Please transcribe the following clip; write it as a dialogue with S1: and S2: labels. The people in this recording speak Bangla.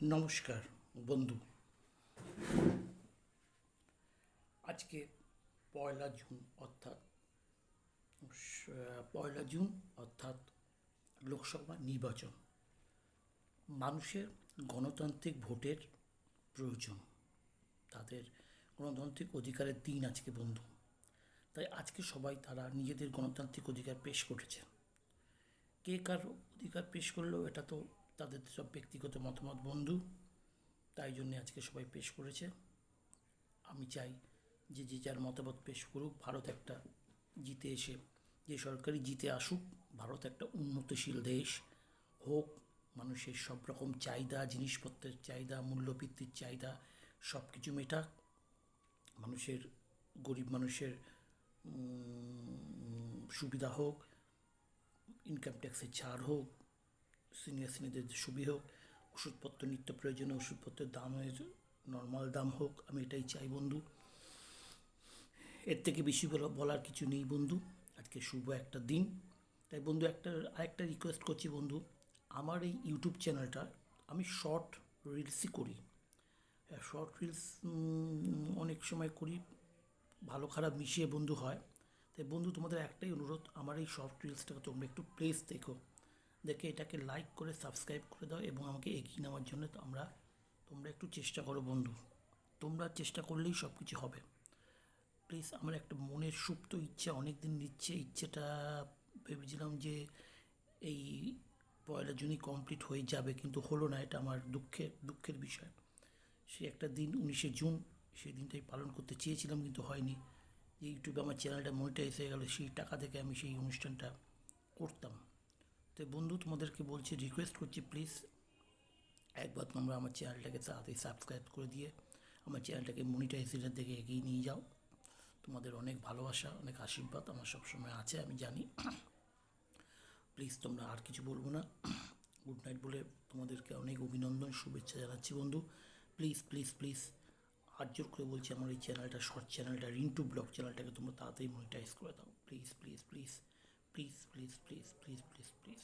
S1: নমস্কার বন্ধু। আজকে পয়লা জুন অর্থাৎ পয়লা জুন অর্থাৎ লোকসভা নির্বাচন। মানুষের গণতান্ত্রিক ভোটের প্রয়োজন, তাদের গণতান্ত্রিক অধিকারের দিন আজকে বন্ধু। তাই আজকে সবাই তারা নিজেদের গণতান্ত্রিক অধিকার পেশ করেছে। কে কার অধিকার পেশ করলো এটা তো তাদের সব ব্যক্তিগত মতামত বন্ধু, তাই জন্যে আজকে সবাই পেশ করেছে। আমি চাই যে যে যার মতামত পেশ করুক। ভারত একটা জিতে এসে, যে সরকারই জিতে আসুক, ভারত একটা উন্নতশীল দেশ হোক। মানুষের সব রকম চাহিদা, জিনিসপত্রের চাহিদা, মূল্যবৃদ্ধির চাহিদা সব কিছু মেটাক। মানুষের, গরিব মানুষের সুবিধা হোক, ইনকাম ট্যাক্সের ছাড় হোক, সিনিয়র সিনিয়রদের সুবিধা হোক, ওষুধপত্র নিত্য প্রয়োজনীয় ওষুধপত্রের দামের নর্মাল দাম হোক। আমি এটাই চাই বন্ধু। এর থেকে বেশি বলার কিছু নেই বন্ধু। আজকে শুভ একটা দিন। তাই বন্ধু আরেকটা রিকোয়েস্ট করছি বন্ধু, আমার এই ইউটিউব চ্যানেলটা আমি শর্ট রিলসই করি। শর্ট রিলস অনেক সময় করি, ভালো খারাপ মিশিয়ে বন্ধু হয়। তাই বন্ধু তোমাদের একটাই অনুরোধ, আমার এই শর্ট রিলসটাকে তোমরা একটু প্লিজ দেখে এটাকে লাইক করে সাবস্ক্রাইব করে দাও এবং আমাকে এগিয়ে নেওয়ার জন্য তোমরা একটু চেষ্টা করো বন্ধু। তোমরা চেষ্টা করলেই সব কিছু হবে। প্লিজ, আমার একটা মনের সুপ্ত ইচ্ছা, অনেক দিন ইচ্ছেটা ভেবেছিলাম যে এই পয়লা জুনই কমপ্লিট হয়ে যাবে, কিন্তু হলো না। এটা আমার দুঃখের বিষয়। সে একটা দিন 19শে জুন, সেই দিনটাই পালন করতে চেয়েছিলাম, কিন্তু হয়নি। যে ইউটিউবে আমার চ্যানেলটা মনিটাইজ হয়ে গেল, সেই টাকা থেকে আমি সেই অনুষ্ঠানটা করতাম। তো বন্ধু তোমাদেরকে বলছি, রিকোয়েস্ট করছি, প্লিজ একবার তোমরা আমার চ্যানেলটাকে তাড়াতাড়ি সাবস্ক্রাইব করে দিয়ে আমার চ্যানেলটাকে মনিটাইজেশনের দিকে এগিয়ে নিয়ে যাও। তোমাদের অনেক ভালোবাসা, অনেক আশীর্বাদ আমার সবসময় আছে, আমি জানি। প্লিজ, তোমরা আর কিছু বলবো না। গুড নাইট বলে তোমাদেরকে অনেক অভিনন্দন, শুভেচ্ছা জানাচ্ছি বন্ধু। প্লিজ প্লিজ প্লিজ হাত জোর করে বলছি, আমার এই চ্যানেলটা, শর্ট চ্যানেলটা, রিন্টু ব্লগ চ্যানেলটাকে তোমরা তাড়াতাড়ি মনিটাইজ করে দাও। Please please please please please please please please please.